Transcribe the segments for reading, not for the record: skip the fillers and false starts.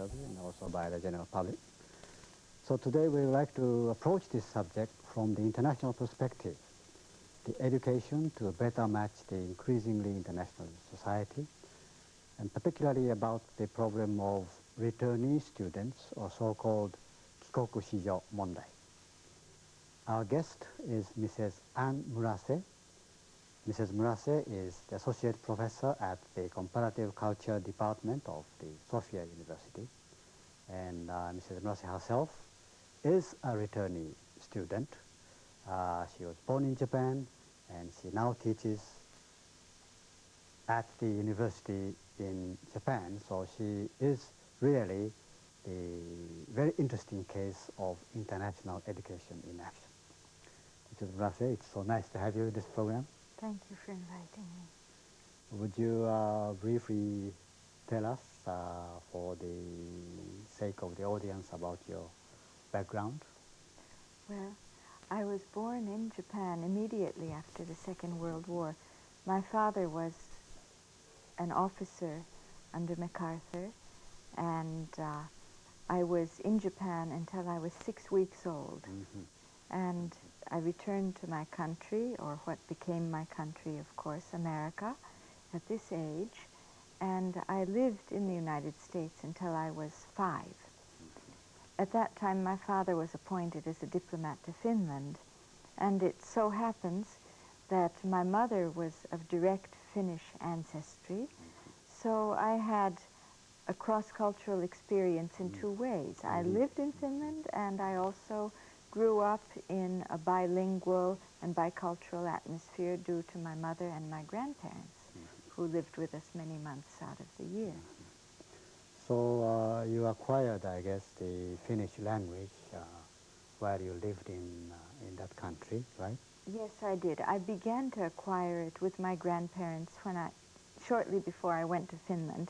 study and also by the general public. So today we would like to approach this subject from the international perspective, the education to better match the increasingly international society, and particularly about the problem of returnee students, or so-called kikoku shijo mondai. Our guest is Mrs. Anne Murase. Mrs. Murase is the Associate Professor at the Comparative Culture Department of the Sophia University. And Mrs. Murase herself is a returnee student. She was born in Japan, and she now teaches at the university in Japan. So she is really a very interesting case of international education in action. Mrs. Murase, it's so nice to have you in this program. Thank you for inviting me. Would you briefly tell us, for the sake of the audience, about your background? Well, I was born in Japan immediately after the Second World War. My father was an officer under MacArthur, and I was in Japan until I was 6 weeks old. And I returned to my country, or what became my country, of course, America, at this age. And I lived in the United States until I was 5. At that time, my father was appointed as a diplomat to Finland. And it so happens that my mother was of direct Finnish ancestry. So I had a cross-cultural experience in 2 ways. I lived in Finland, and I also grew up in a bilingual and bicultural atmosphere due to my mother and my grandparents, who lived with us many months out of the year. So you acquired, I guess, the Finnish language while you lived in that country, right? Yes, I did. I began to acquire it with my grandparents shortly before I went to Finland,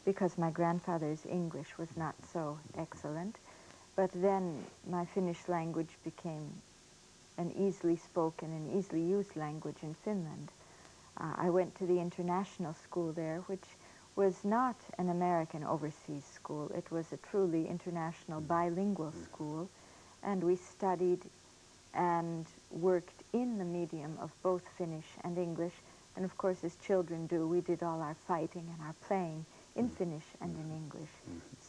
because my grandfather's English was not so excellent. But then my Finnish language became an easily spoken and easily used language in Finland. I went to the international school there, which was not an American overseas school. It was a truly international bilingual school, and we studied and worked in the medium of both Finnish and English. And of course, as children do, we did all our fighting and our playing in Finnish and in English.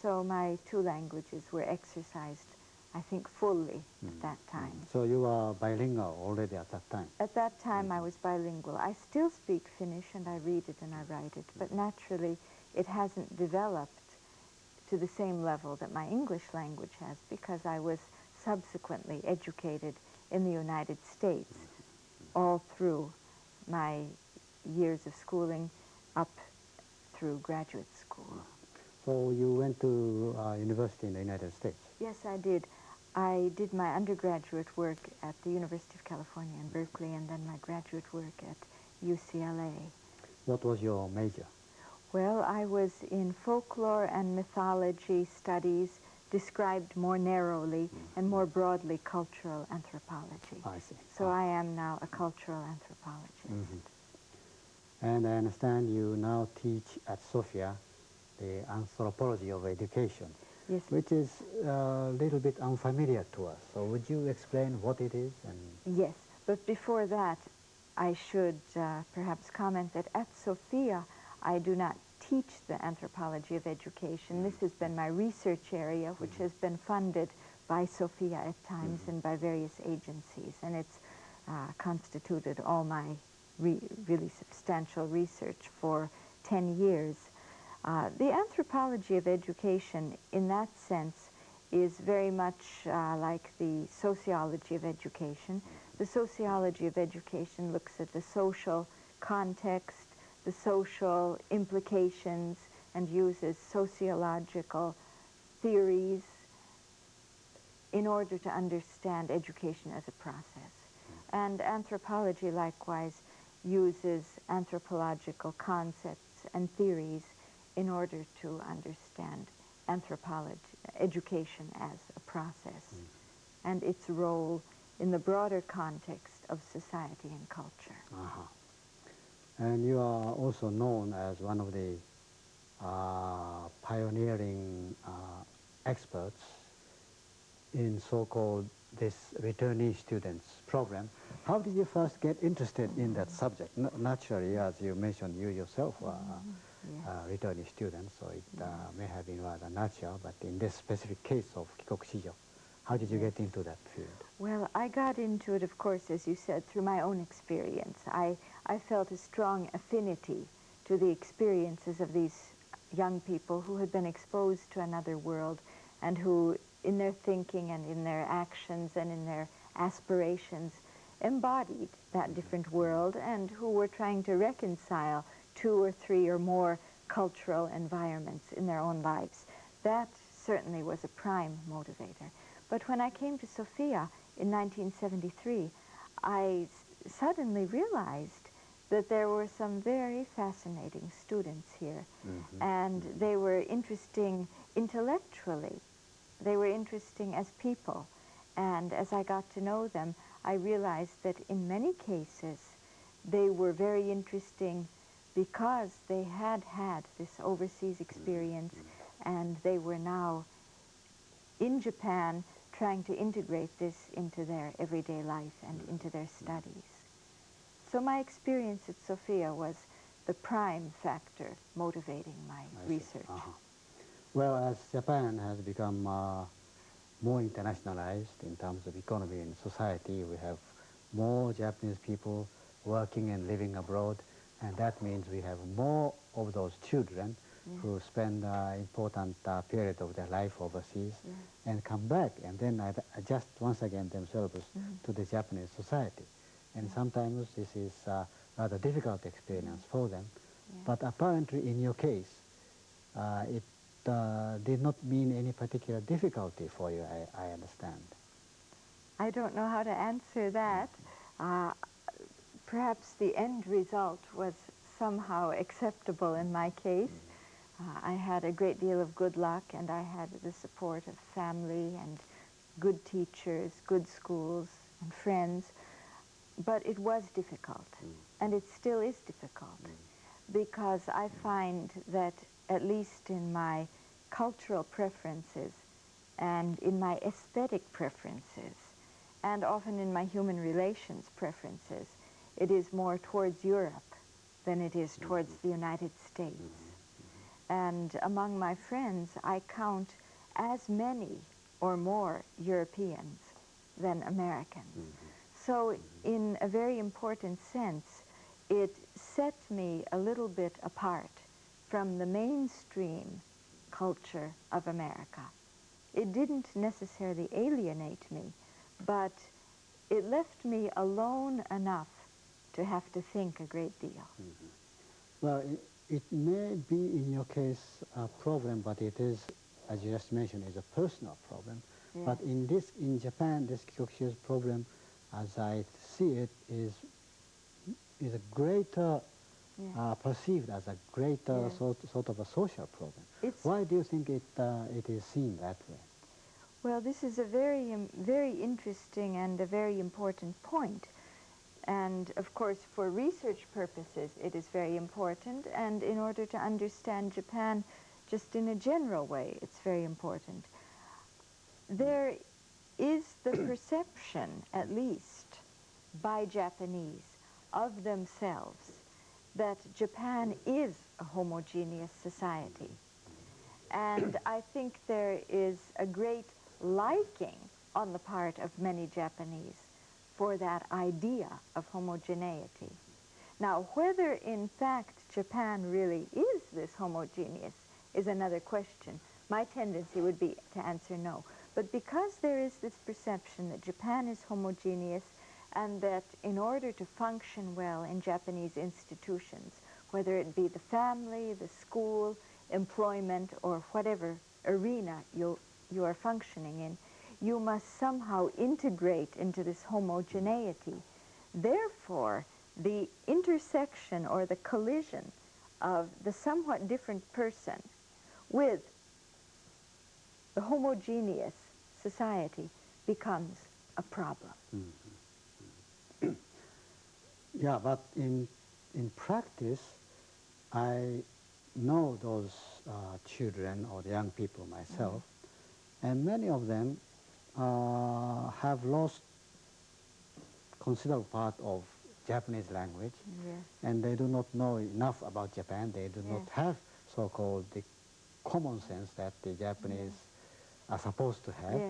So my 2 languages were exercised, I think, fully at that time. So you were bilingual already at that time? At that time, I was bilingual. I still speak Finnish, and I read it and I write it, but naturally, it hasn't developed to the same level that my English language has, because I was subsequently educated in the United States all through my years of schooling up through graduate school. So you went to university in the United States? Yes, I did. I did my undergraduate work at the University of California in Berkeley, and then my graduate work at UCLA. What was your major? Well, I was in folklore and mythology studies, described more narrowly and more broadly cultural anthropology. I see. So I am now a cultural anthropologist. And I understand you now teach at Sophia the Anthropology of Education, Yes. which is a little bit unfamiliar to us. So would you explain what it is? Yes, but before that, I should perhaps comment that at Sophia, I do not teach the Anthropology of Education. This has been my research area, which has been funded by Sophia at times and by various agencies, and it's constituted all my really substantial research for 10 years. The Anthropology of Education, in that sense, is very much like the sociology of education. The sociology of education looks at the social context, the social implications, and uses sociological theories in order to understand education as a process. And anthropology, likewise, uses anthropological concepts and theories in order to understand education as a process and its role in the broader context of society and culture. And you are also known as one of the pioneering experts in so-called this returnee students program. How did you first get interested in that subject? Naturally, as you mentioned, you yourself are a returnee student, so it may have been rather natural, but in this specific case of Kikokushijo, how did you get into that field? Well, I got into it, of course, as you said, through my own experience. I felt a strong affinity to the experiences of these young people who had been exposed to another world and who, in their thinking and in their actions and in their aspirations, embodied that different world and who were trying to reconcile 2 or 3 or more cultural environments in their own lives. That certainly was a prime motivator. But when I came to Sofia in 1973, I suddenly realized that there were some very fascinating students here, and they were interesting intellectually. They were interesting as people, and as I got to know them, I realized that in many cases they were very interesting because they had had this overseas experience, and they were now in Japan trying to integrate this into their everyday life and into their studies. So my experience at Sofia was the prime factor motivating my research. Well, as Japan has become more internationalized in terms of economy and society, we have more Japanese people working and living abroad, and that means we have more of those children who spend important period of their life overseas and come back and then adjust once again themselves to the Japanese society. And sometimes this is a rather difficult experience for them. But apparently in your case, it did not mean any particular difficulty for you, I understand. I don't know how to answer that. Perhaps the end result was somehow acceptable in my case. I had a great deal of good luck, and I had the support of family and good teachers, good schools, and friends. But it was difficult, and it still is difficult, because I find that, at least in my cultural preferences and in my aesthetic preferences, and often in my human relations preferences, it is more towards Europe than it is towards the United States. And among my friends, I count as many or more Europeans than Americans. So in a very important sense, it set me a little bit apart from the mainstream culture of America. It didn't necessarily alienate me, but it left me alone enough to have to think a great deal. Well, it may be in your case a problem, but it is, as you just mentioned, is a personal problem. But in Japan, this Kikokushi's problem, as I see it, is a greater, perceived as a greater sort of a social problem. Why do you think it is seen that way? Well, this is a very interesting and a very important point. And of course, for research purposes, it is very important. And in order to understand Japan just in a general way, it's very important. There is the perception, at least by Japanese, of themselves that Japan is a homogeneous society. And I think there is a great liking on the part of many Japanese for that idea of homogeneity. Now, whether in fact Japan really is this homogeneous is another question. My tendency would be to answer no. But because there is this perception that Japan is homogeneous and that in order to function well in Japanese institutions, whether it be the family, the school, employment, or whatever arena you are functioning in, you must somehow integrate into this homogeneity. Therefore, the intersection or the collision of the somewhat different person with the homogeneous society becomes a problem. Yeah, but in practice, I know those children or the young people myself, and many of them have lost considerable part of Japanese language, and they do not know enough about Japan. They do not have so-called the common sense that the Japanese are supposed to have.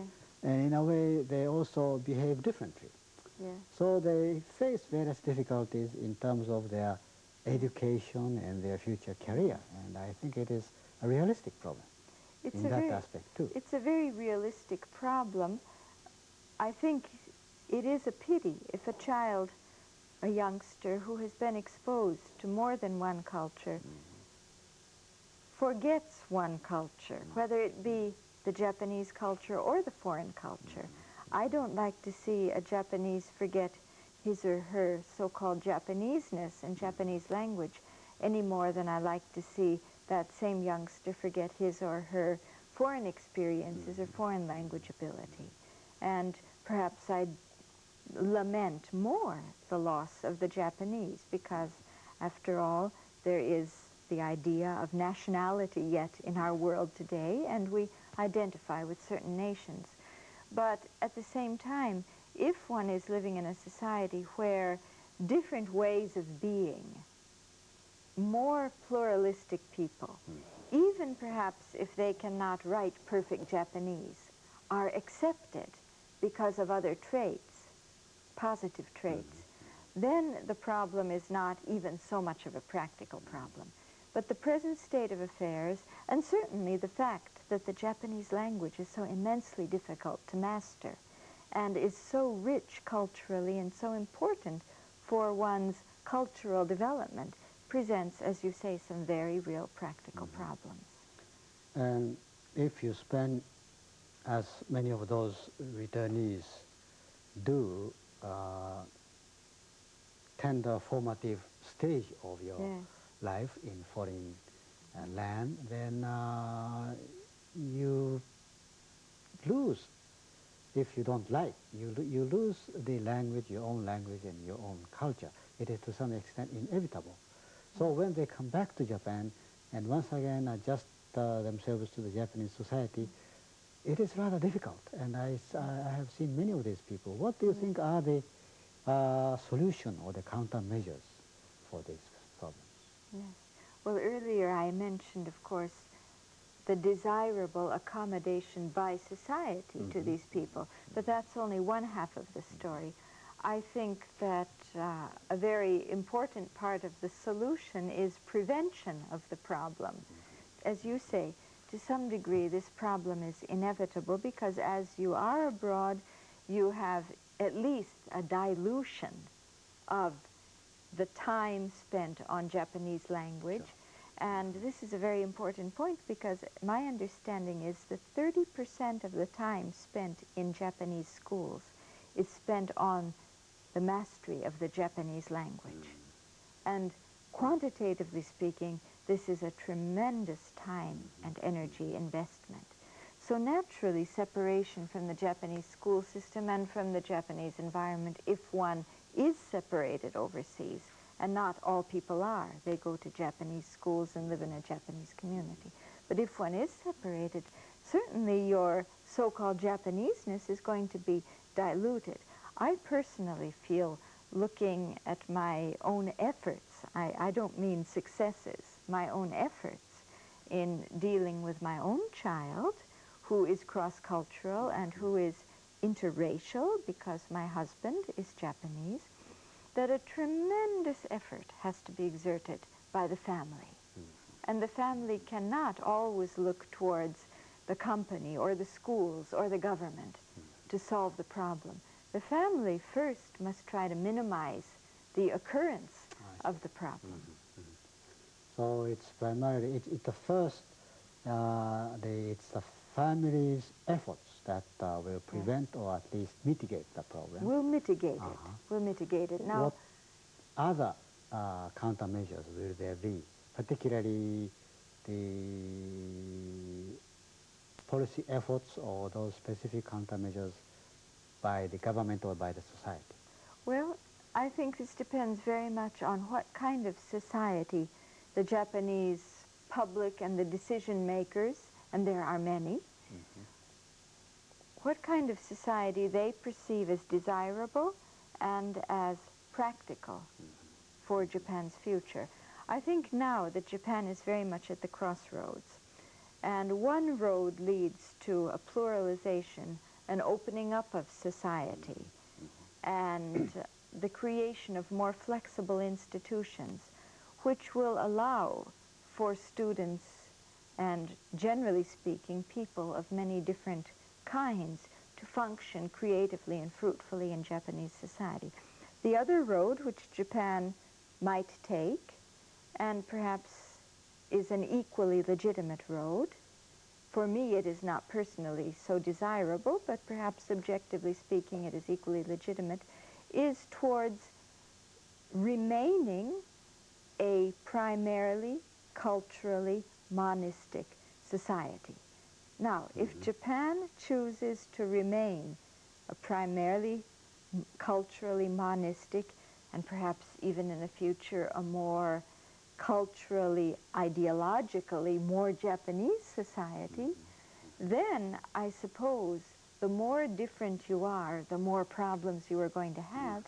And in a way, they also behave differently. So they face various difficulties in terms of their education and their future career. And I think it is a realistic problem in that aspect too. It's a very realistic problem. I think it is a pity if a child, a youngster who has been exposed to more than one culture, forgets one culture, whether it be the Japanese culture or the foreign culture. I don't like to see a Japanese forget his or her so-called Japaneseness and Japanese language any more than I like to see that same youngster forget his or her foreign experiences or foreign language ability. And perhaps I'd lament more the loss of the Japanese, because after all, there is the idea of nationality yet in our world today, and we identify with certain nations. But at the same time, if one is living in a society where different ways of being, more pluralistic people, even perhaps if they cannot write perfect Japanese, are accepted because of other traits, positive traits, then the problem is not even so much of a practical problem. But the present state of affairs, and certainly the fact that the Japanese language is so immensely difficult to master and is so rich culturally and so important for one's cultural development, presents, as you say, some very real practical problems. And if you spend, as many of those returnees do, tender formative stage of your life in foreign land, then you lose, if you don't like, you lose the language, your own language and your own culture. It is to some extent inevitable. So when they come back to Japan and once again adjust themselves to the Japanese society, it is rather difficult. And I have seen many of these people. What do you think are the solution or the countermeasures for these problems? Yes. Well, earlier I mentioned, of course, the desirable accommodation by society to these people, but that's only one half of the story. I think that a very important part of the solution is prevention of the problem. As you say, to some degree this problem is inevitable because as you are abroad, you have at least a dilution of the time spent on Japanese language. And this is a very important point because my understanding is that 30% of the time spent in Japanese schools is spent on the mastery of the Japanese language. And quantitatively speaking, this is a tremendous time and energy investment. So naturally, separation from the Japanese school system and from the Japanese environment, if one is separated overseas, and not all people are. They go to Japanese schools and live in a Japanese community. But if one is separated, certainly your so-called Japaneseness is going to be diluted. I personally feel, looking at my own efforts, I don't mean successes, my own efforts in dealing with my own child, who is cross-cultural and who is interracial because my husband is Japanese, that a tremendous effort has to be exerted by the family. And the family cannot always look towards the company or the schools or the government to solve the problem. The family first must try to minimize the occurrence of the problem. So it's primarily, it's the first, it's the family's efforts that will prevent or at least mitigate the problem. We'll mitigate it. We'll mitigate it. Now, what other countermeasures will there be, particularly the policy efforts or those specific countermeasures by the government or by the society? Well, I think this depends very much on what kind of society the Japanese public and the decision makers, and there are many, what kind of society they perceive as desirable and as practical for Japan's future. I think now that Japan is very much at the crossroads, and one road leads to a pluralization, an opening up of society, and the creation of more flexible institutions, which will allow for students and, generally speaking, people of many different kinds to function creatively and fruitfully in Japanese society. The other road which Japan might take, and perhaps is an equally legitimate road, for me it is not personally so desirable, but perhaps subjectively speaking it is equally legitimate, is towards remaining a primarily culturally monistic society. Now, if Japan chooses to remain a primarily culturally monistic, and perhaps even in the future a more culturally, ideologically more Japanese society, then I suppose the more different you are, the more problems you are going to have,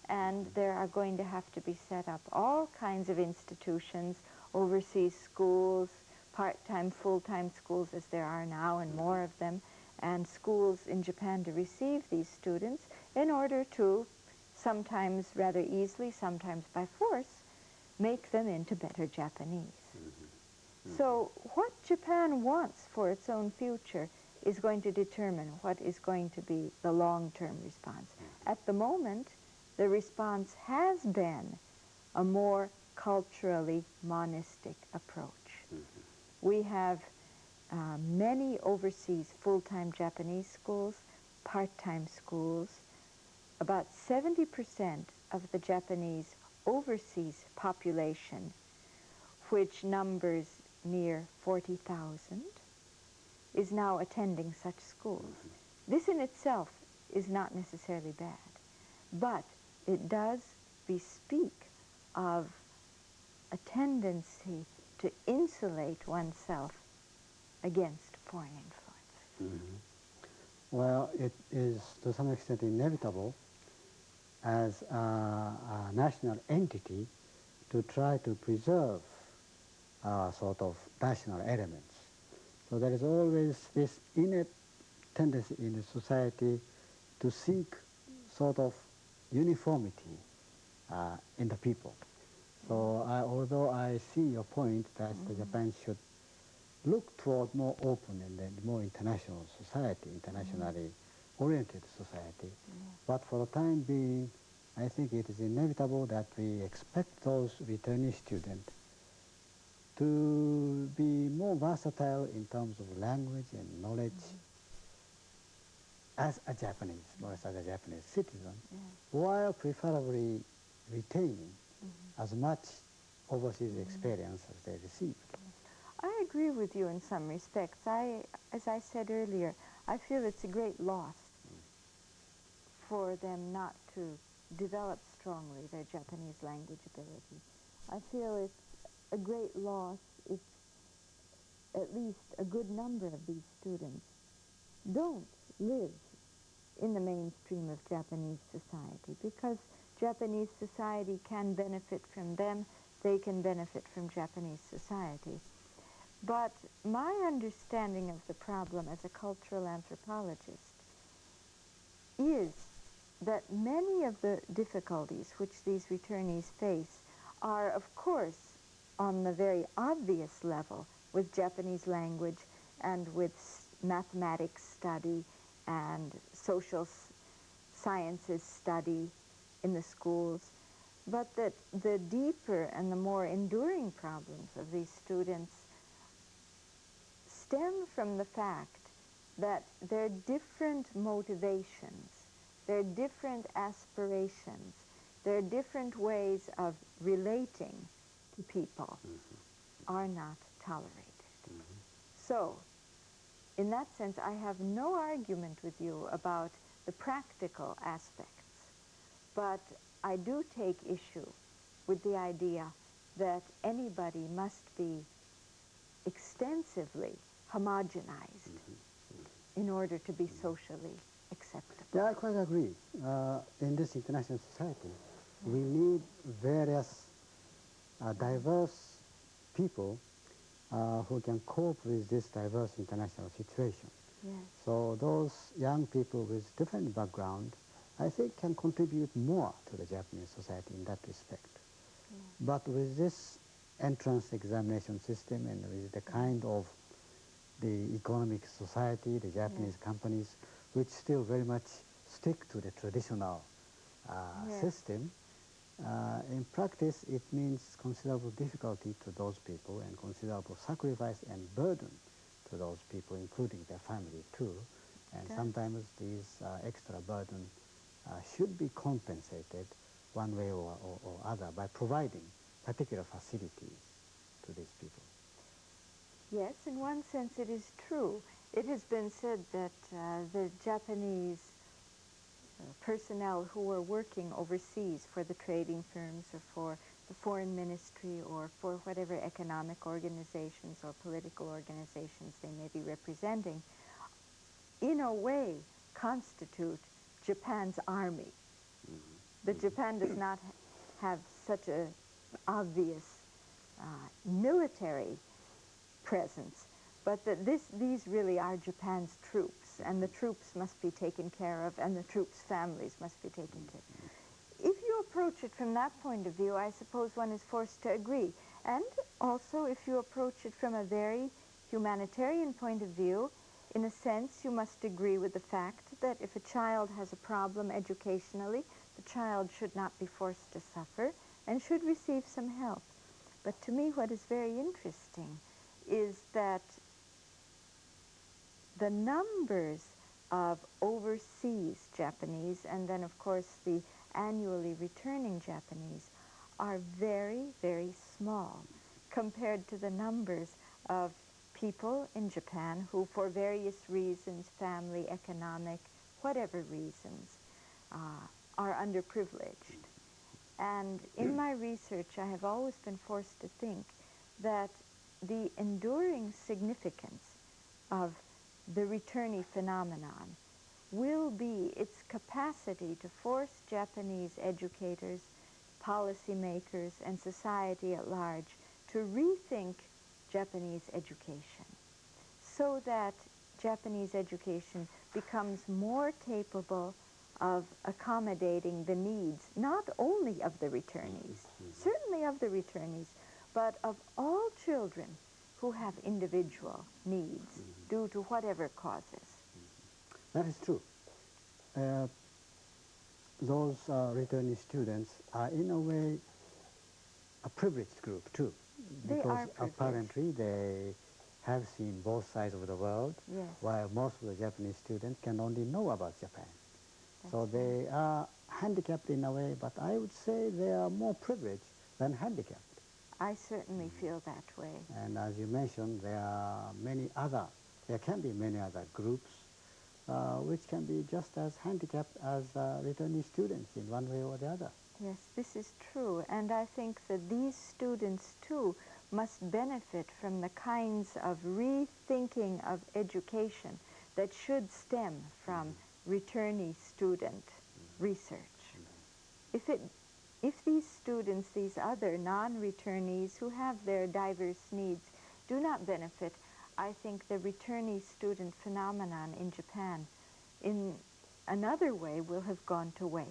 and there are going to have to be set up all kinds of institutions, overseas schools, part-time, full-time schools as there are now and more of them, and schools in Japan to receive these students in order to, sometimes rather easily, sometimes by force, make them into better Japanese. So what Japan wants for its own future is going to determine what is going to be the long-term response. At the moment, the response has been a more culturally monistic approach. We have many overseas full-time Japanese schools, part-time schools. About 70% of the Japanese overseas population, which numbers near 40,000, is now attending such schools. This in itself is not necessarily bad, but it does bespeak of a tendency to insulate oneself against foreign influence. Well, it is to some extent inevitable as a national entity to try to preserve sort of national elements. So there is always this innate tendency in the society to seek sort of uniformity in the people. So although I see your point that Japan should look toward more open and more international society, internationally oriented society, but for the time being, I think it is inevitable that we expect those returnee students to be more versatile in terms of language and knowledge as a Japanese, more as a Japanese citizen, while preferably retaining as much overseas experience as they received. I agree with you in some respects. As I said earlier, I feel it's a great loss for them not to develop strongly their Japanese language ability. I feel it's a great loss if at least a good number of these students don't live in the mainstream of Japanese society, because Japanese society can benefit from them, they can benefit from Japanese society. But my understanding of the problem as a cultural anthropologist is that many of the difficulties which these returnees face are, of course, on the very obvious level with Japanese language and with mathematics study and social sciences study in the schools, but that the deeper and the more enduring problems of these students stem from the fact that their different motivations, their different aspirations, their different ways of relating to people are not tolerated. So, in that sense, I have no argument with you about the practical aspects, but I do take issue with the idea that anybody must be extensively homogenized in order to be socially acceptable. Yeah, I quite agree. In this international society, we need various diverse people who can cope with this diverse international situation. Yes. So those young people with different backgrounds, I think, can contribute more to the Japanese society in that respect. Yeah. But with this entrance examination system and with the kind of the economic society, the Japanese companies, which still very much stick to the traditional system, in practice it means considerable difficulty to those people and considerable sacrifice and burden to those people, including their family too. And sometimes these extra burden should be compensated one way or other by providing particular facilities to these people. Yes, in one sense it is true. It has been said that the Japanese personnel who are working overseas for the trading firms or for the foreign ministry or for whatever economic organizations or political organizations they may be representing, in a way constitute Japan's army. But Japan does not have such an obvious military presence, but that these really are Japan's troops, and the troops must be taken care of, and the troops' families must be taken care of. If you approach it from that point of view, I suppose one is forced to agree. And also, if you approach it from a very humanitarian point of view, in a sense, you must agree with the fact that if a child has a problem educationally, the child should not be forced to suffer and should receive some help. But to me, what is very interesting is that the numbers of overseas Japanese and then, of course, the annually returning Japanese are very, very small compared to the numbers of people in Japan who, for various reasons, family, economic, whatever reasons, are underprivileged. And in my research, I have always been forced to think that the enduring significance of the returnee phenomenon will be its capacity to force Japanese educators, policymakers, and society at large to rethink Japanese education so that Japanese education becomes more capable of accommodating the needs not only of the returnees, certainly of the returnees, but of all children who have individual needs due to whatever causes. That is true. Those returnee students are in a way a privileged group too, because apparently they have seen both sides of the world, while most of the Japanese students can only know about Japan. So they are handicapped in a way, but I would say they are more privileged than handicapped. I certainly feel that way. And as you mentioned, there can be many other groups which can be just as handicapped as returnee students in one way or the other. Yes, this is true. And I think that these students, too, must benefit from the kinds of rethinking of education that should stem from returnee student research. If these students, these other non-returnees who have their diverse needs, do not benefit, I think the returnee student phenomenon in Japan, in another way, will have gone to waste.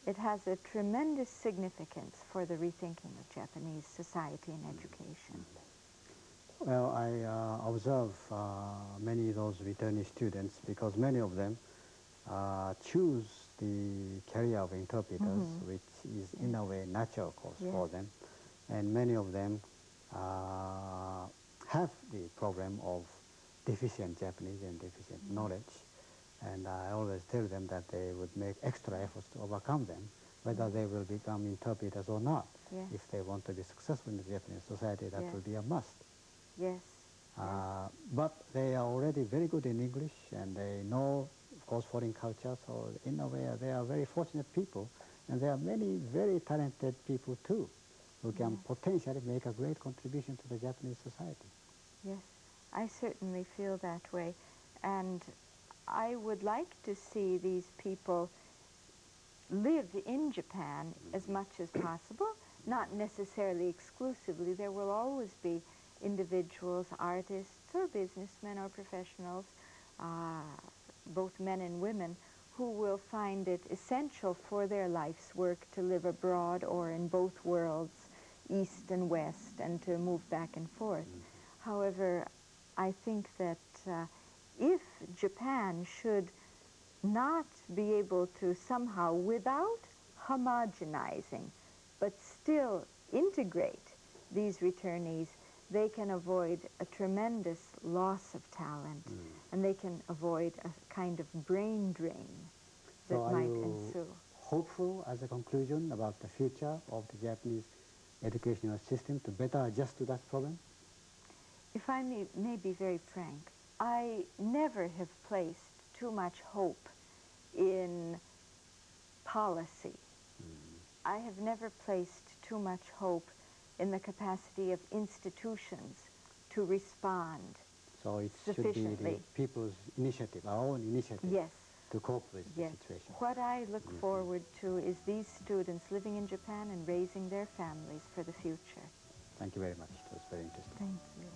It has a tremendous significance for the rethinking of Japanese society and education. Well, I observe many of those returnee students because many of them choose the career of interpreters, which is in a way natural course for them. And many of them have the problem of deficient Japanese and deficient knowledge. And I always tell them that they would make extra efforts to overcome them, whether they will become interpreters or not. If they want to be successful in the Japanese society, that will be a must. Yes. But they are already very good in English, and they know, of course, foreign culture, so in a way they are very fortunate people. And there are many very talented people, too, who can potentially make a great contribution to the Japanese society. Yes, I certainly feel that way. And I would like to see these people live in Japan as much as possible, not necessarily exclusively. There will always be individuals, artists, or businessmen or professionals, both men and women, who will find it essential for their life's work to live abroad or in both worlds, East and West, and to move back and forth. However, I think that if Japan should not be able to somehow, without homogenizing, but still integrate these returnees, they can avoid a tremendous loss of talent, and they can avoid a kind of brain drain that So might are you ensue. hopeful as a conclusion about the future of the Japanese educational system to better adjust to that problem? If I may be very frank, I never have placed too much hope in policy. I have never placed too much hope in the capacity of institutions to respond So it should be the sufficiently. people's initiative, our own initiative, Yes. to cope with Yes. the situation. What I look forward to is these students living in Japan and raising their families for the future. Thank you very much. It was very interesting. Thank you.